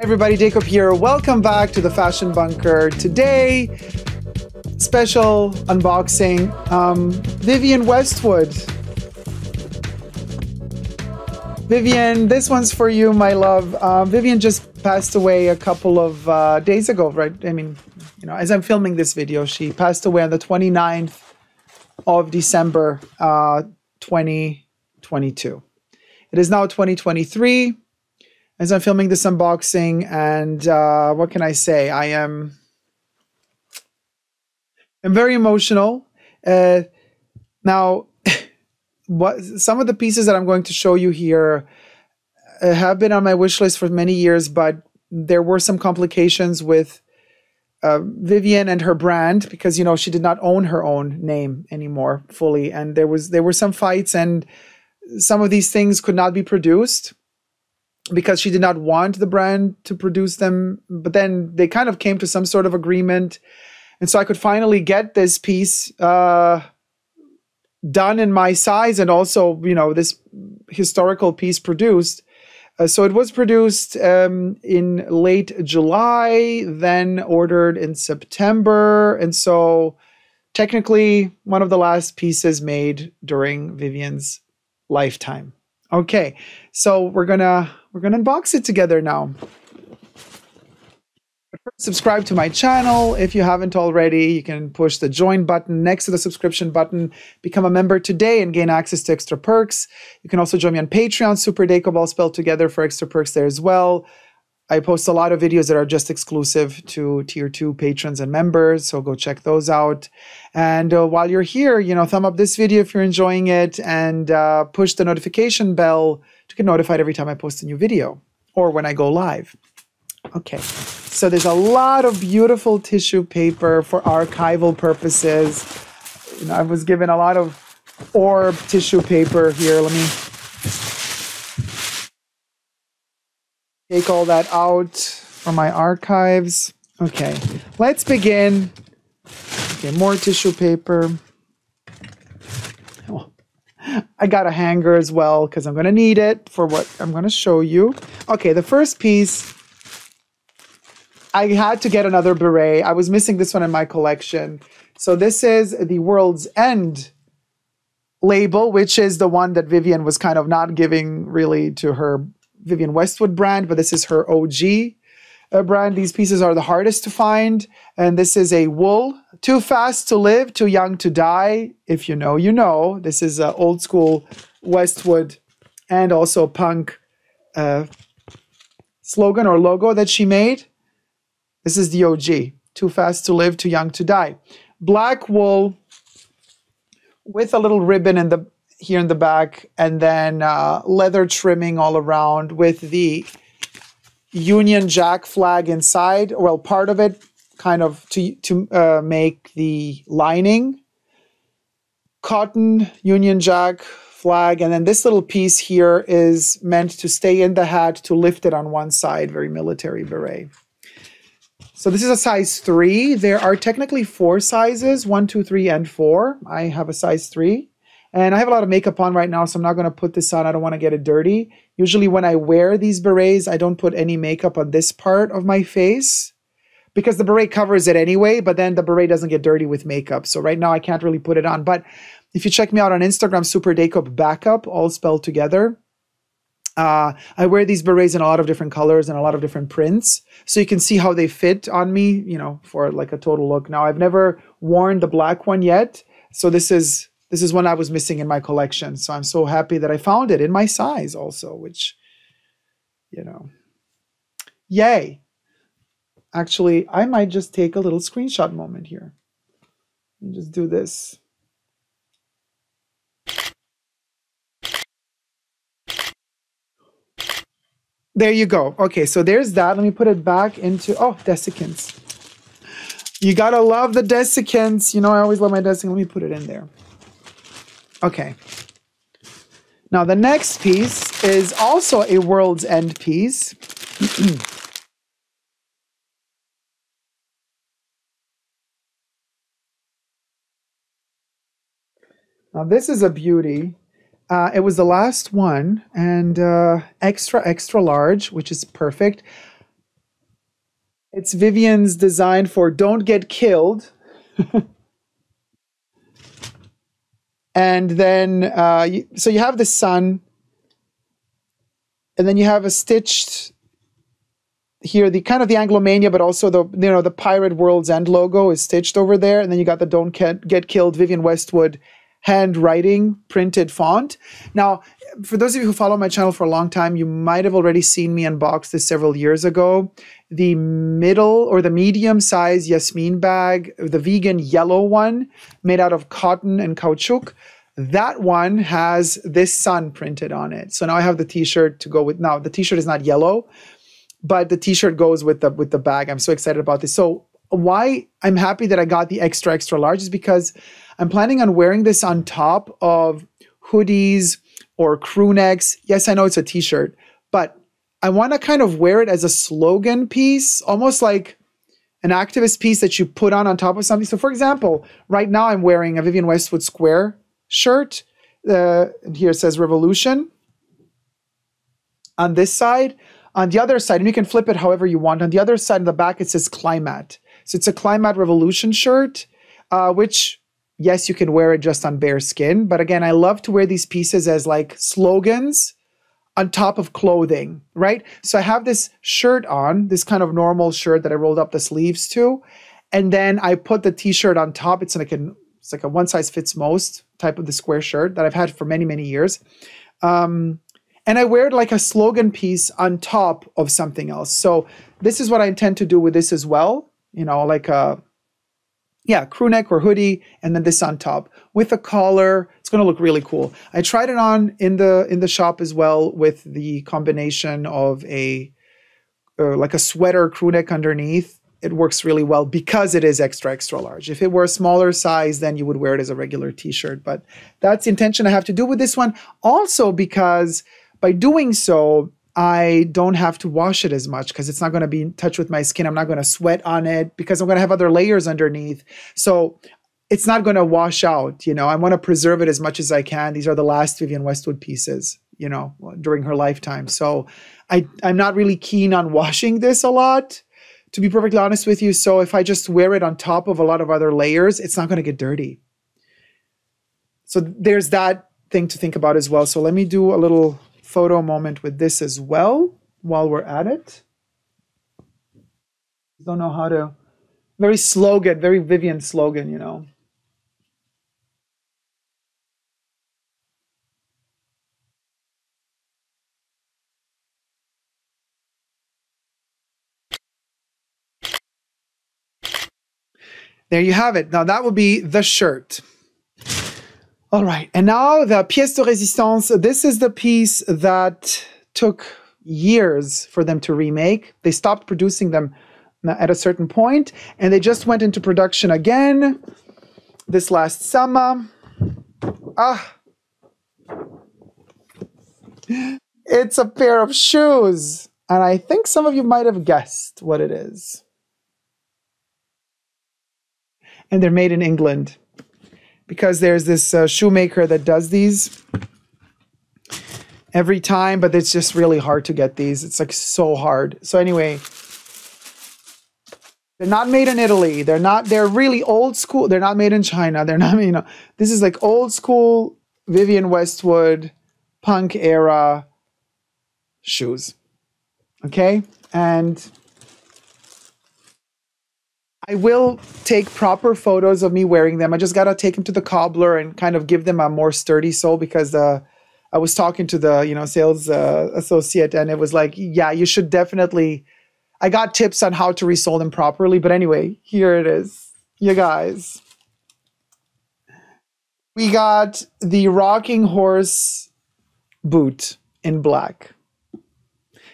Everybody, Dacob here. Welcome back to the Fashion Bunker. Today, special unboxing, Vivienne Westwood. Vivienne, this one's for you, my love. Vivienne just passed away a couple of days ago, right? I mean, you know, as I'm filming this video, she passed away on the 29th of December, 2022. It is now 2023. As I'm filming this unboxing, and what can I say? I'm very emotional. Now, some of the pieces that I'm going to show you here have been on my wish list for many years, but there were some complications with Vivienne and her brand because, you know, she did not own her own name anymore fully, and there were some fights, and some of these things could not be produced because she did not want the brand to produce them. But then they kind of came to some sort of agreement. And so I could finally get this piece done in my size, and also, you know, this historical piece produced. So it was produced in late July, then ordered in September. And so technically one of the last pieces made during Vivienne's lifetime. Okay, so we're gonna unbox it together now. Subscribe to my channel if you haven't already. You can push the join button next to the subscription button. Become a member today and gain access to extra perks. You can also join me on Patreon, superdacob, all spelled together, for extra perks there as well. I post a lot of videos that are just exclusive to Tier 2 patrons and members, so go check those out. And while you're here, you know, thumb up this video if you're enjoying it, and push the notification bell to get notified every time I post a new video or when I go live. Okay, so there's a lot of beautiful tissue paper for archival purposes. You know, I was given a lot of orb tissue paper here. Let me take all that out from my archives. Okay, let's begin. Okay, more tissue paper. Oh, I got a hanger as well because I'm going to need it for what I'm going to show you. Okay, the first piece, I had to get another beret. I was missing this one in my collection. So this is the World's End label, which is the one that Vivienne was kind of not giving really to her Vivienne Westwood brand, but this is her OG brand. These pieces are the hardest to find, and this is a wool. Too fast to live, too young to die. If you know, you know. This is an old school Westwood and also punk slogan or logo that she made. This is the OG. Too fast to live, too young to die. Black wool with a little ribbon in the here in the back, and then leather trimming all around with the Union Jack flag inside. Well, part of it kind of to make the lining. Cotton Union Jack flag, and then this little piece here is meant to stay in the hat, to lift it on one side. Very military beret. So this is a size 3. There are technically 4 sizes, 1, 2, 3, and 4. I have a size 3. And I have a lot of makeup on right now, so I'm not going to put this on. I don't want to get it dirty. Usually when I wear these berets, I don't put any makeup on this part of my face because the beret covers it anyway, but then the beret doesn't get dirty with makeup. So right now I can't really put it on. But if you check me out on Instagram, superdacob backup, all spelled together, I wear these berets in a lot of different colors and a lot of different prints. So you can see how they fit on me, you know, for like a total look. Now, I've never worn the black one yet. So this is one I was missing in my collection. So I'm so happy that I found it in my size also, which, you know, yay. Actually, I might just take a little screenshot moment here and just do this. There you go. Okay, so there's that. Let me put it back into, oh, desiccants. You gotta love the desiccants. You know, I always love my desiccants. Let me put it in there. Okay. Now the next piece is also a World's End piece. Now this is a beauty. It was the last one, and extra, extra large, which is perfect. It's Vivian's design for Don't Get Killed. And then, so you have the sun, and then you have a stitched here, the kind of the Anglomania, but also the, you know, the Pirate World's End logo is stitched over there. And then you got the Don't Get Killed Vivian Westwood handwriting printed font. Now, for those of you who follow my channel for a long time, you might have already seen me unbox this several years ago. The middle or the medium size Yasmin bag, the vegan yellow one made out of cotton and caoutchouc. That one has this sun printed on it. So now I have the t-shirt to go with. Now the t-shirt is not yellow, but the t-shirt goes with the bag. I'm so excited about this. So why I'm happy that I got the extra, extra large is because I'm planning on wearing this on top of hoodies or crew necks. Yes, I know it's a t-shirt, but I want to kind of wear it as a slogan piece, almost like an activist piece that you put on top of something. So for example, right now I'm wearing a Vivian Westwood Square shirt. Here it says Revolution on this side. On the other side, and you can flip it however you want. On the other side, in the back, it says Climate. So it's a Climate Revolution shirt, which, yes, you can wear it just on bare skin. But again, I love to wear these pieces as like slogans on top of clothing, right? So I have this shirt on, this kind of normal shirt that I rolled up the sleeves to. And then I put the t-shirt on top. It's like a one size fits most type of the square shirt that I've had for many, many years. And I wear it like a slogan piece on top of something else. So this is what I intend to do with this as well. You know, like a, yeah, crew neck or hoodie, and then this on top with a collar. It's going to look really cool. I tried it on in the shop as well with the combination of a like a sweater crew neck underneath. It works really well because it is extra, extra large. If it were a smaller size, then you would wear it as a regular t-shirt. But that's the intention I have to do with this one. Also because by doing so, I don't have to wash it as much because it's not going to be in touch with my skin. I'm not going to sweat on it because I'm going to have other layers underneath. So it's not going to wash out. You know, I want to preserve it as much as I can. These are the last Vivian Westwood pieces, you know, during her lifetime. So I'm not really keen on washing this a lot, to be perfectly honest with you. So if I just wear it on top of a lot of other layers, it's not going to get dirty. So there's that thing to think about as well. So let me do a little photo moment with this as well while we're at it. Don't know how to, very slogan, very Vivian slogan, you know. There you have it. Now that would be the shirt. All right, and now the pièce de résistance. This is the piece that took years for them to remake. They stopped producing them at a certain point, and they just went into production again this last summer. It's a pair of shoes, and I think some of you might have guessed what it is. And they're made in England, because there's this shoemaker that does these every time, but it's just really hard to get these. It's like so hard. So anyway, they're not made in Italy. They're really old school. They're not made in China. They're not, you know, this is like old school Vivian Westwood punk era shoes. Okay. And I will take proper photos of me wearing them. I just got to take them to the cobbler and kind of give them a more sturdy sole, because I was talking to the, you know, sales associate, and it was like, yeah, you should definitely, I got tips on how to resole them properly. But anyway, here it is, you guys. We got the Rocking Horse boot in black.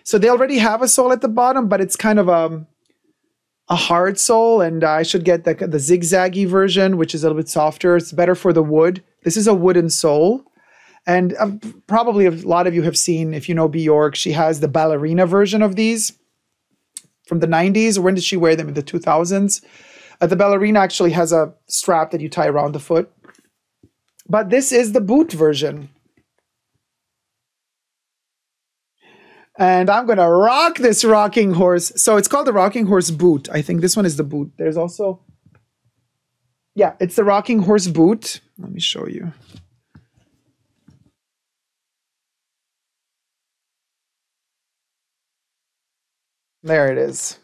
So they already have a sole at the bottom, but it's kind of a hard sole, and I should get the zigzaggy version, which is a little bit softer. It's better for the wood. This is a wooden sole, and probably a lot of you have seen, if you know Bjork, she has the ballerina version of these from the 90s. Or when did she wear them? In the 2000s. The ballerina actually has a strap that you tie around the foot. But this is the boot version. And I'm going to rock this rocking horse. So it's called the rocking horse boot. I think this one is the boot. There's also, yeah, it's the rocking horse boot. Let me show you. There it is.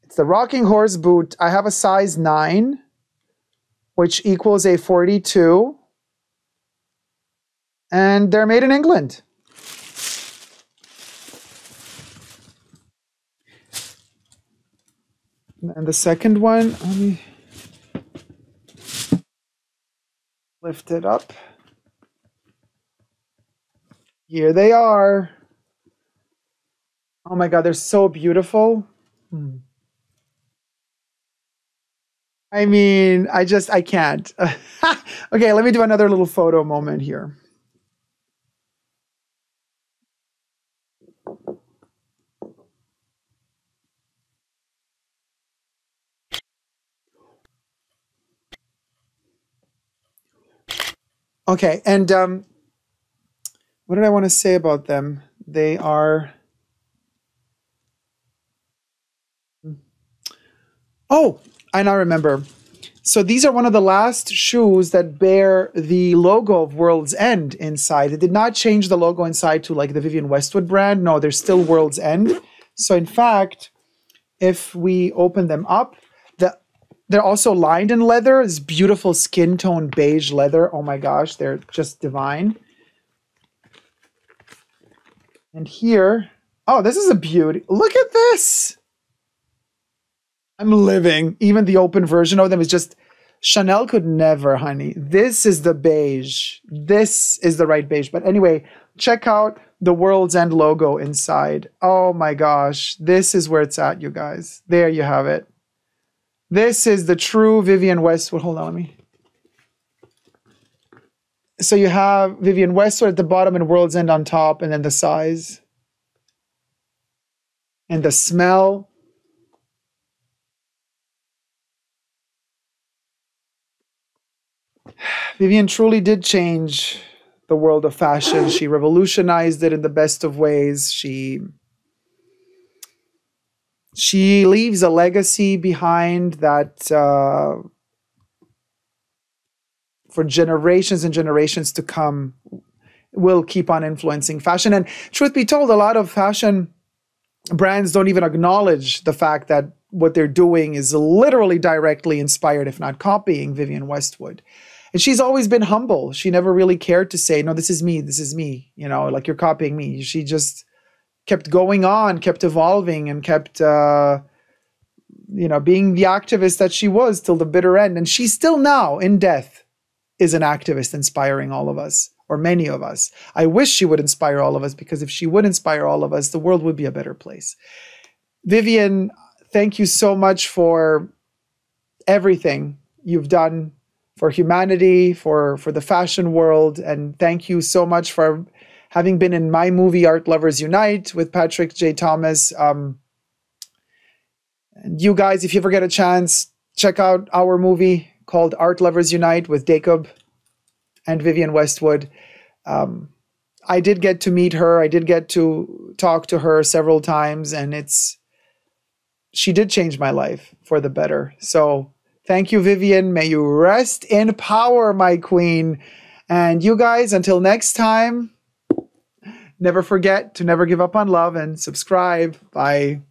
It's the rocking horse boot. I have a size 9, which equals a 42. And they're made in England. And the second one, let me lift it up. Here they are. Oh my God, they're so beautiful. I mean, I can't. Okay, let me do another little photo moment here. Okay, and what did I want to say about them? They are... Oh, I now remember. So these are one of the last shoes that bear the logo of World's End inside. It did not change the logo inside to like the Vivienne Westwood brand. No, they're still World's End. So in fact, if we open them up, they're also lined in leather. This beautiful skin tone beige leather. Oh my gosh, they're just divine. And here, oh, this is a beauty. Look at this. I'm living. Even the open version of them is just, Chanel could never, honey. This is the beige. This is the right beige. But anyway, check out the World's End logo inside. Oh my gosh. This is where it's at, you guys. There you have it. This is the true Vivienne Westwood. Hold on, let me. So you have Vivienne Westwood at the bottom and World's End on top, and then the size. And the smell. Vivienne truly did change the world of fashion. She revolutionized it in the best of ways. She leaves a legacy behind that for generations and generations to come will keep on influencing fashion. And truth be told, a lot of fashion brands don't even acknowledge the fact that what they're doing is literally directly inspired, if not copying, Vivienne Westwood. And she's always been humble. She never really cared to say, no, this is me, you know, like you're copying me. She just kept going on, kept evolving, and kept, you know, being the activist that she was till the bitter end. And she still now, in death, is an activist inspiring all of us, or many of us. I wish she would inspire all of us, because if she would inspire all of us, the world would be a better place. Vivienne, thank you so much for everything you've done for humanity, for the fashion world. And thank you so much for having been in my movie, Art Lovers Unite, with Patrick J. Thomas. And you guys, if you ever get a chance, check out our movie called Art Lovers Unite with Dacob and Vivienne Westwood. I did get to meet her. I did get to talk to her several times, and she did change my life for the better. So thank you, Vivienne. May you rest in power, my queen. And you guys, until next time, never forget to never give up on love and subscribe. Bye.